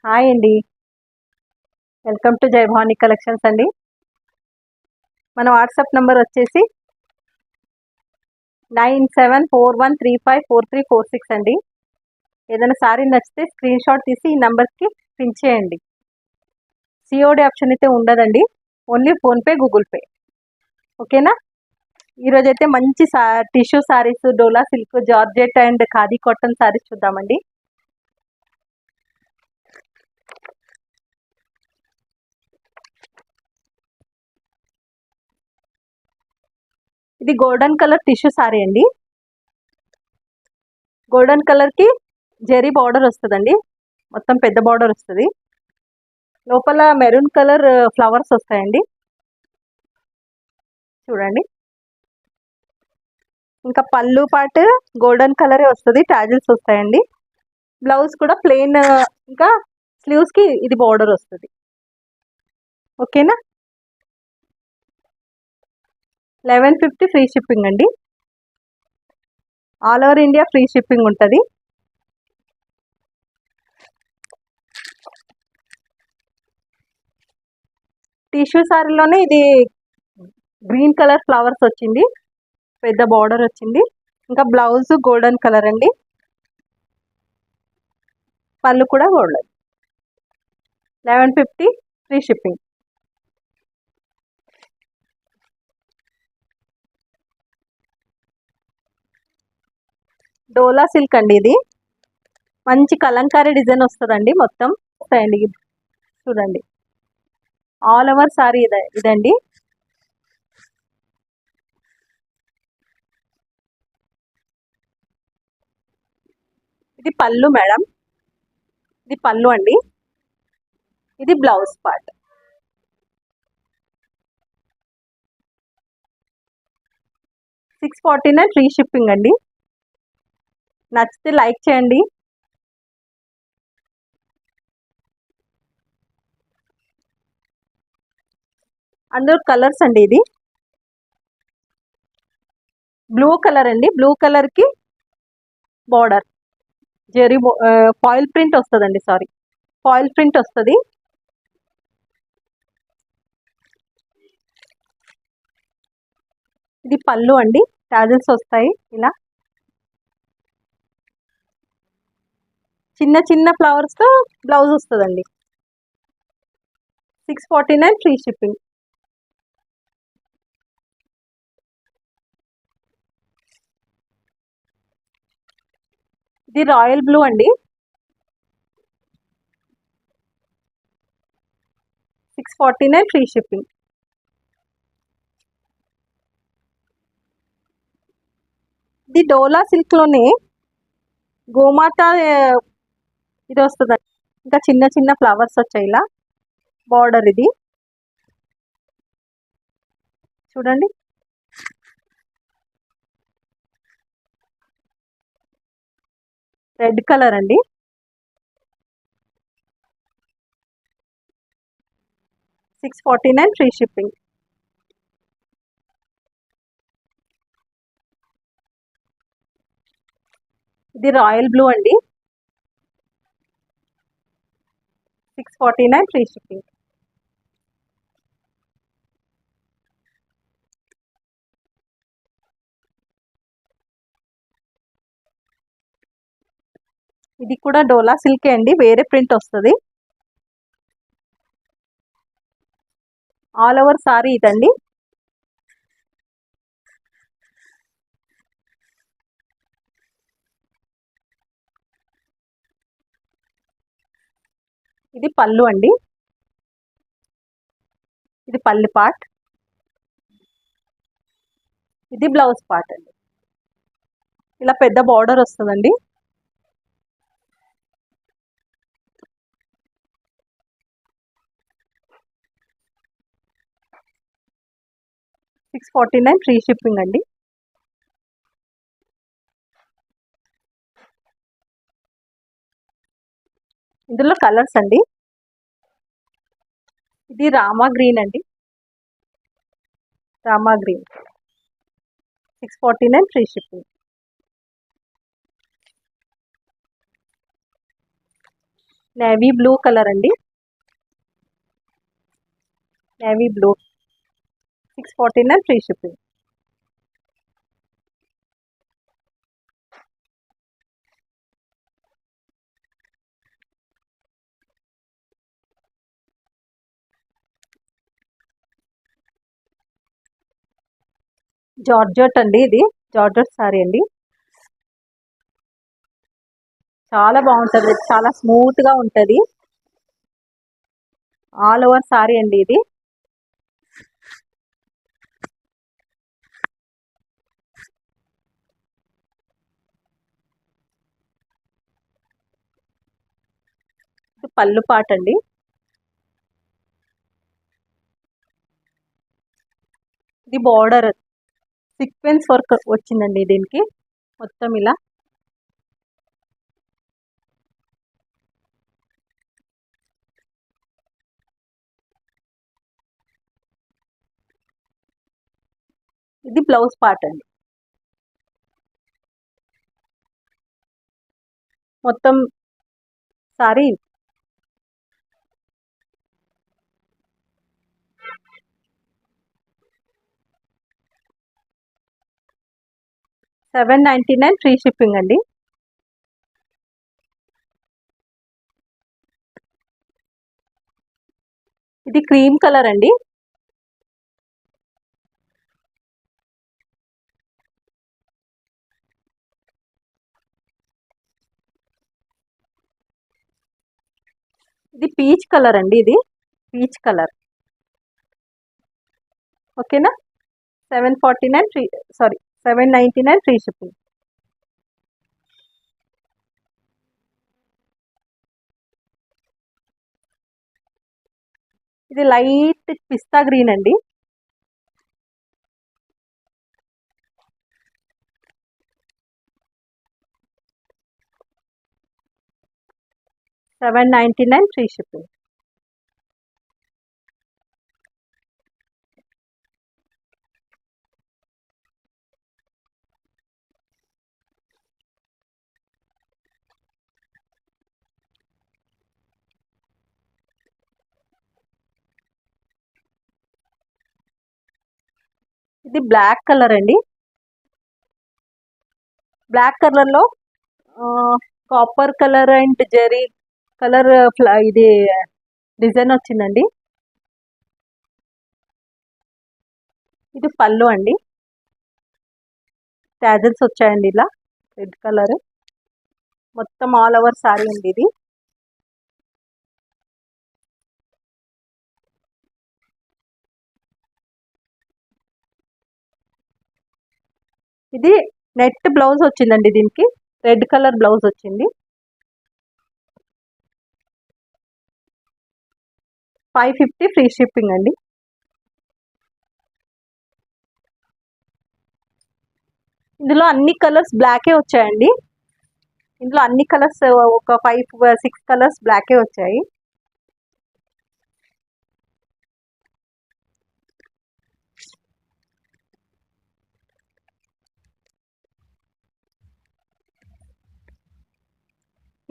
Hi అండి. Welcome to Jayabhavani collections అండి. మన వాట్సాప్ నెంబర్ వచ్చేసి 9741354346 అండి. ఏదైనా సారీ నచ్చితే స్క్రీన్ షాట్ తీసి ఈ నెంబర్కి పిన్ చేయండి. సిఓడి ఆప్షన్ అయితే ఉండదండి, ఓన్లీ ఫోన్పే, గూగుల్ పే. ఓకేనా? ఈరోజైతే మంచి tissue saris, dola silk, georgette and khadi cotton saris చూద్దామండి. ఇది గోల్డెన్ కలర్ టిష్యూ సారీ అండి. గోల్డెన్ కలర్కి జెరీ బార్డర్ వస్తుందండి, మొత్తం పెద్ద బార్డర్ వస్తుంది. లోపల మెరూన్ కలర్ ఫ్లవర్స్ వస్తాయండి, చూడండి. ఇంకా పళ్ళు పాటు గోల్డెన్ కలరే వస్తుంది, టాజిల్స్ వస్తాయండి. బ్లౌజ్ కూడా ప్లెయిన్, ఇంకా స్లీవ్స్కి ఇది బార్డర్ వస్తుంది. ఓకేనా? 1150 ఫ్రీ షిప్పింగ్ అండి. All over India free shipping ఉంటుంది. టిష్యూ సారీలోనే ఇది గ్రీన్ కలర్ ఫ్లవర్స్ వచ్చింది, పెద్ద బార్డర్ వచ్చింది. ఇంకా బ్లౌజ్ గోల్డెన్ కలర్ అండి, పళ్ళు కూడా golden. 1150 free shipping. Dola silk అండి, ఇది మంచి కలంకారీ డిజైన్ వస్తుందండి. మొత్తం వస్తాయండి, చూడండి. ఆల్ ఓవర్ సారీ ఇదండి. ఇది పళ్ళు మేడం, ఇది పళ్ళు అండి. ఇది బ్లౌజ్ పార్ట్. $649 ఫ్రీ షిప్పింగ్ అండి. నచ్చితే లైక్ చేయండి. అందులో కలర్స్ అండి, ఇది బ్లూ కలర్ అండి. బ్లూ కలర్కి బార్డర్ జెరీ ఫాయిల్ ప్రింట్ వస్తుందండి, సారీ ఫాయిల్ ప్రింట్ వస్తుంది. ఇది పళ్ళు అండి, టాజిల్స్ వస్తాయి ఇలా చిన్న చిన్న ఫ్లవర్స్తో బ్లౌజ్ వస్తుందండి. 649 ఫ్రీ షిప్పింగ్. ఇది రాయల్ బ్లూ అండి, 649 ఫ్రీ షిప్పింగ్. ఇది డోలా సిల్క్లోనే గోమాత ఇది వస్తుంది. ఇంకా చిన్న చిన్న ఫ్లవర్స్ వచ్చాయి ఇలా బార్డర్. ఇది చూడండి, రెడ్ కలర్ అండి. $649 ఫ్రీ షిప్పింగ్. ఇది రాయల్ బ్లూ అండి, 649 ఫ్రీ షిప్పింగ్. ఇది కూడా డోలా సిల్కే అండి, వేరే ప్రింట్ వస్తుంది. ఆల్ ఓవర్ సారీ ఇదండి. ఇది పళ్ళు అండి, ఇది పళ్ళు పార్ట్. ఇది బ్లౌజ్ పార్ట్ అండి, ఇలా పెద్ద బార్డర్ వస్తుందండి. $649 ఫ్రీ షిప్పింగ్ అండి. ఇందులో కలర్స్ అండి. ఇది రామా గ్రీన్ అండి, Rama green. 649 free shipping. Navy blue colour అండి, navy blue 649 free shipping. Georgette అండి, ఇది జార్జెట్ సారీ అండి, చాలా బాగుంటుంది, చాలా స్మూత్ గా ఉంటది. ఆల్ ఓవర్ సారీ అండి ఇది. ఇది పళ్ళు పాట అండి, ఇది బార్డర్ సీక్వెన్స్ వర్క్ వచ్చిందండి దీనికి మొత్తం ఇలా. ఇది బ్లౌజ్ పార్ట్ అండి, మొత్తం సారీ 799 ఫ్రీ షిప్పింగ్ అండి. ఇది క్రీమ్ కలర్ అండి, ఇది పీచ్ కలర్ అండి, ఇది పీచ్ కలర్. ఓకేనా, 749 ఫ్రీ, సారీ 799 ఫ్రీ షిప్పింగ్. ఇది లైట్ పిస్తా గ్రీన్ అండి, $799 ఫ్రీ షిప్పింగ్. ఇది బ్లాక్ కలర్ అండి, బ్లాక్ కలర్ లో copper colour and zari colour ఇది డిజైన్ వచ్చిందండి. ఇది పళ్ళు అండి, టాజల్స్ వచ్చాయండి ఇలా రెడ్ కలర్, మొత్తం ఆల్ ఓవర్ సారీ అండి ఇది. ఇది నెట్ బ్లౌజ్ వచ్చిందండి, దీనికి రెడ్ కలర్ బ్లౌజ్ వచ్చింది. 550 ఫ్రీ షిప్పింగ్ అండి. ఇందులో అన్ని కలర్స్ బ్లాకే వచ్చాయండి, ఇందులో అన్ని కలర్స్ ఒక 5-6 కలర్స్ బ్లాకే వచ్చాయి.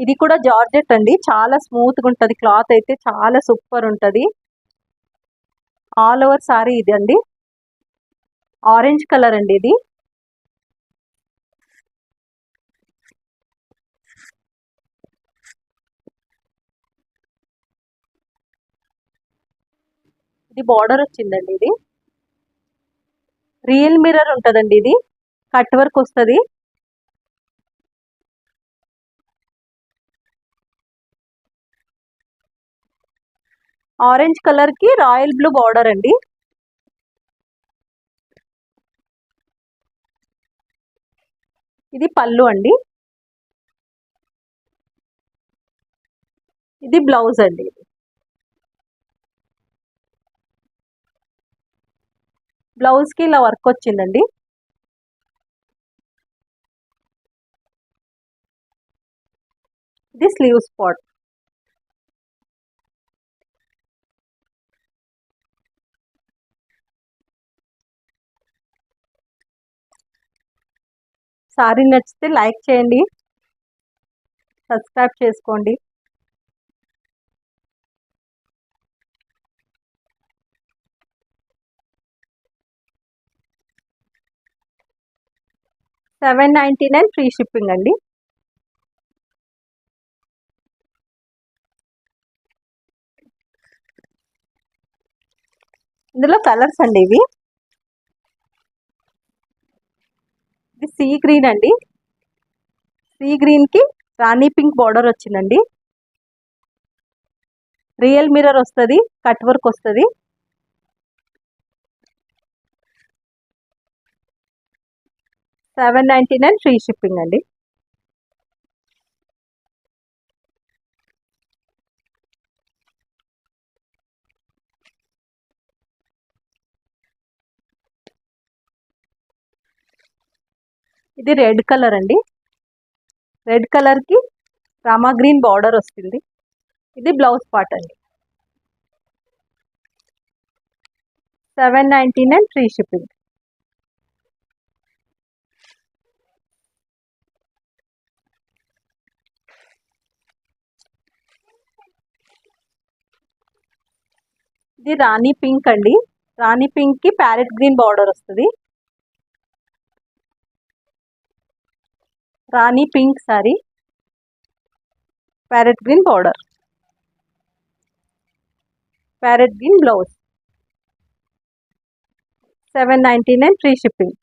ఇది కూడా జార్జెట్ అండి, చాలా స్మూత్ గా ఉంటది, క్లాత్ అయితే చాలా సూపర్ ఉంటది. ఆల్ ఓవర్ సారీ ఇది అండి, ఆరెంజ్ కలర్ అండి ఇది. ఇది బార్డర్ వచ్చిందండి, ఇది రియల్ మిర్రర్ ఉంటదండి, ఇది కట్ వర్క్ వస్తుంది. ఆరెంజ్ కలర్ కి రాయల్ బ్లూ బార్డర్ అండి. ఇది పళ్ళు అండి, ఇది బ్లౌజ్ అండి. బ్లౌజ్ కి ఇలా వర్క్ వచ్చిందండి. ఇది స్లీవ్ స్పాట్. సారీ నచ్చితే లైక్ చేయండి, సబ్స్క్రైబ్ చేసుకోండి. 799 ఫ్రీ షిప్పింగ్ అండి. ఇందులో కలర్స్ అండి ఇవి. ఇది సీ గ్రీన్ అండి. సీ గ్రీన్కి రాణి పింక్ బార్డర్ వచ్చిందండి. రియల్ మిర్రర్ వస్తుంది, కట్ వర్క్ వస్తుంది. $799 ఫ్రీ షిప్పింగ్ అండి. ఇది రెడ్ కలర్ అండి. రెడ్ కలర్కి రామా గ్రీన్ బార్డర్ వస్తుంది. ఇది బ్లౌజ్ పార్ట్ అండి. 799 ఫ్రీ షిప్పింగ్. ఇది రాణి పింక్ అండి. రాణి పింక్కి ప్యారెట్ గ్రీన్ బార్డర్ వస్తుంది. Rani pink sari, parrot green border, parrot green blouse. 799 free shipping.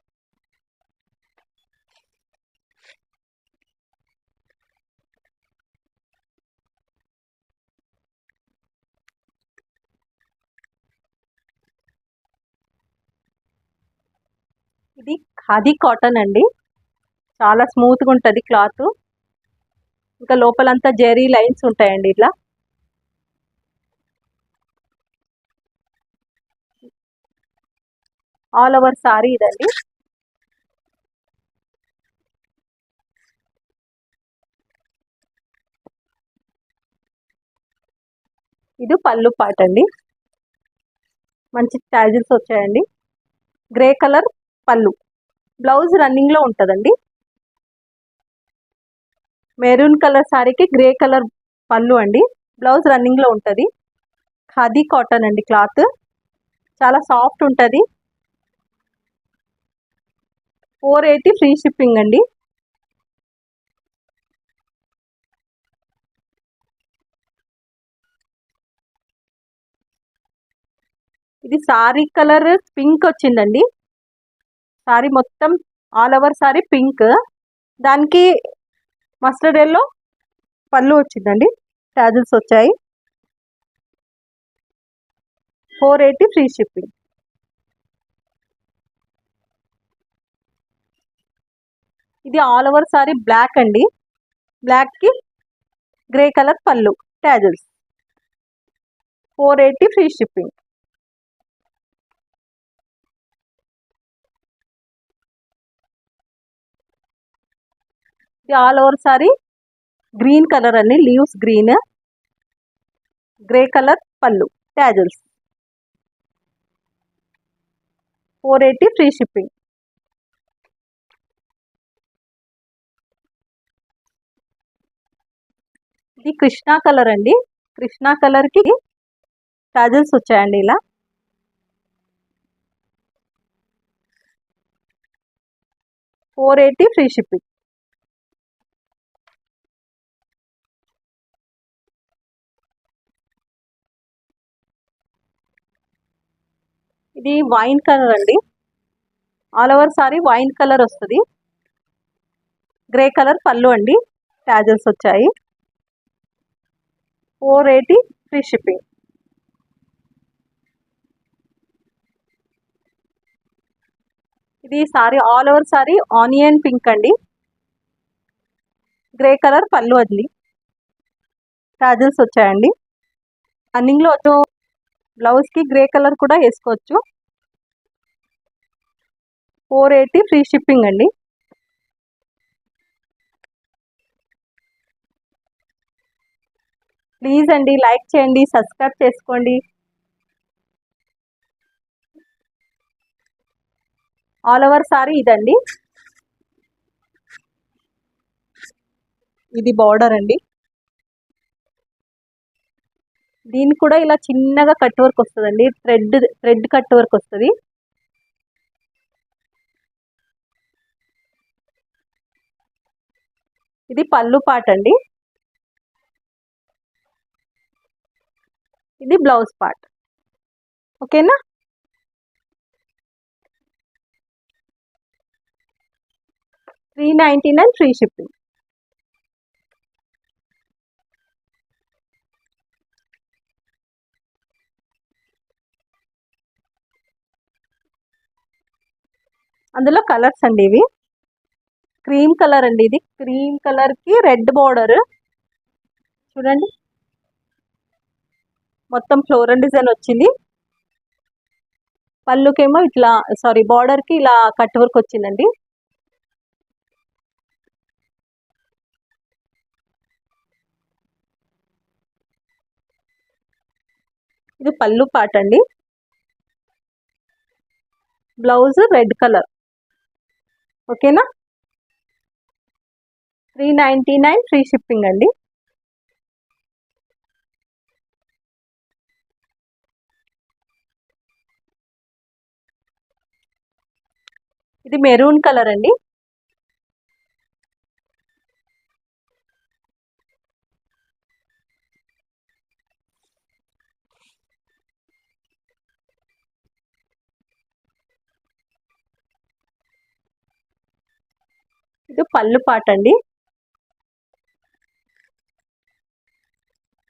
ఇది ఖాదీ కాటన్ అండి. చాలా స్మూత్గా ఉంటుంది క్లాత్. ఇంకా లోపలంతా జెరీ లైన్స్ ఉంటాయండి ఇట్లా. ఆల్ ఓవర్ సారీ ఇదండి. ఇది పళ్ళు పాట అండి. మంచి ట్యాజిల్స్ వచ్చాయండి. గ్రే కలర్ పళ్ళు. బ్లౌజ్ రన్నింగ్లో ఉంటుందండి. మెరూన్ కలర్ సారీకి గ్రే కలర్ పళ్ళు అండి. బ్లౌజ్ రన్నింగ్లో ఉంటుంది. ఖాదీ కాటన్ అండి క్లాత్. చాలా సాఫ్ట్ ఉంటుంది. 480 ఫ్రీ షిప్పింగ్ అండి. ఇది సారీ కలర్ పింక్ వచ్చిందండి. సారీ మొత్తం ఆల్ ఓవర్ సారీ పింక్, దానికి మస్టర్డ్ ఎల్లో పళ్ళు వచ్చిందండి. టాజిల్స్ వచ్చాయి. 480 ఫ్రీ షిప్పింగ్. ఇది ఆల్ ఓవర్ సారీ బ్లాక్ అండి. బ్లాక్కి గ్రే కలర్ పళ్ళు, టాజిల్స్. 480 free shipping. ఇది all over sari green colour అండి. లీవ్స్ గ్రీన్, గ్రే కలర్ పళ్ళు, టాజిల్స్. 480 free shipping. ఇది కృష్ణా కలర్ అండి. కృష్ణా కలర్కి టాజిల్స్ వచ్చాయండి ఇలా. $480 ఫ్రీ షిప్పింగ్. ఇది వైన్ కలర్ అండి. All over sorry wine colour వస్తుంది. గ్రే కలర్ పళ్ళు అండి. టాజిల్స్ వచ్చాయి. 480 ఫ్రీ షిప్పింగ్. ఇది sorry all over sorry onion pink అండి. గ్రే కలర్ పళ్ళు అండి. టాజిల్స్ వచ్చాయండి. రన్నింగ్లో బ్లౌజ్కి గ్రే కలర్ కూడా వేసుకోవచ్చు. 480 ఫ్రీ షిప్పింగ్ అండి. ప్లీజ్ అండి లైక్ చేయండి, సబ్స్క్రైబ్ చేసుకోండి. ఆల్ ఓవర్ సారీ ఇదండి. ఇది బార్డర్ అండి. దీనికి కూడా ఇలా చిన్నగా కట్ వర్క్ వస్తుందండి. థ్రెడ్ కట్ వర్క్ వస్తుంది. ఇది పళ్ళు పార్ట్ అండి, ఇది బ్లౌజ్ పార్ట్. ఓకేనా? $399 ఫ్రీ షిప్పింగ్. అందులో కలర్స్ అండి, ఇవి క్రీమ్ కలర్ అండి, ఇది క్రీమ్ కలర్కి రెడ్ బార్డర్ చూడండి, మొత్తం ఫ్లోరల్ డిజైన్ వచ్చింది. పళ్ళుకేమో ఇట్లా బార్డర్కి ఇలా కట్ వర్క్ వచ్చిందండి. ఇది పళ్ళు పార్ట్ అండి, బ్లౌజ్ రెడ్ కలర్. ఓకేనా? $399 ఫ్రీ షిప్పింగ్ అండి. ఇది మెరూన్ కలర్ అండి, ఇది పళ్ళు పార్ట్ అండి,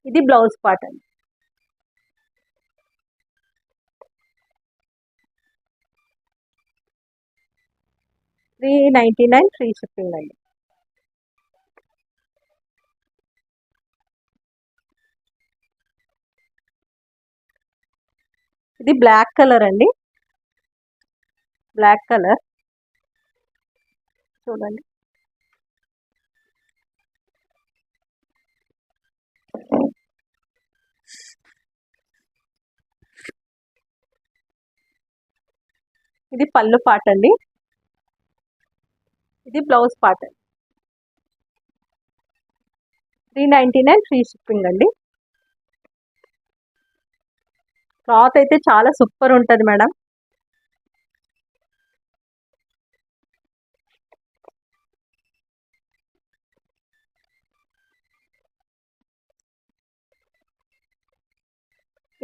ఇది బ్లౌజ్ పార్ట్ అండి. $399 ఫ్రీ షిప్పింగ్ అండి. ఇది బ్లాక్ కలర్ అండి, బ్లాక్ కలర్ చూడండి, ఇది పళ్ళు పార్ట్ అండి, ఇది బ్లౌజ్ పార్ట్. 399 ఫ్రీ షిప్పింగ్ అండి. క్లాత్ అయితే చాలా సూపర్ ఉంటుంది మేడం.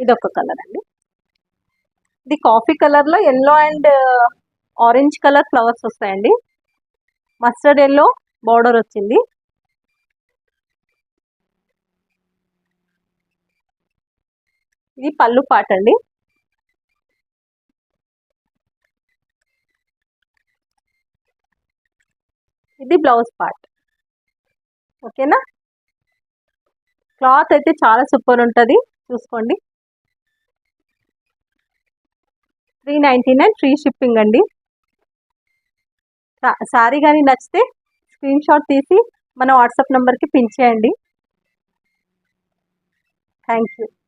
ఇది ఒక కలర్ అండి, ఇది కాఫీ కలర్లో yellow and orange colour flowers వస్తాయండి. మస్టర్డ్ ఎల్లో బార్డర్ వచ్చింది. ఇది పళ్ళు పార్ట్ అండి, ఇది బ్లౌజ్ పార్ట్. ఓకేనా? క్లాత్ అయితే చాలా సూపర్ ఉంటుంది, చూసుకోండి. 399 ఫ్రీ షిప్పింగ్ అండి. సారీ కానీ నచ్చితే స్క్రీన్ షాట్ తీసి మన వాట్సాప్ నెంబర్కి పిన్ చేయండి. Thank you.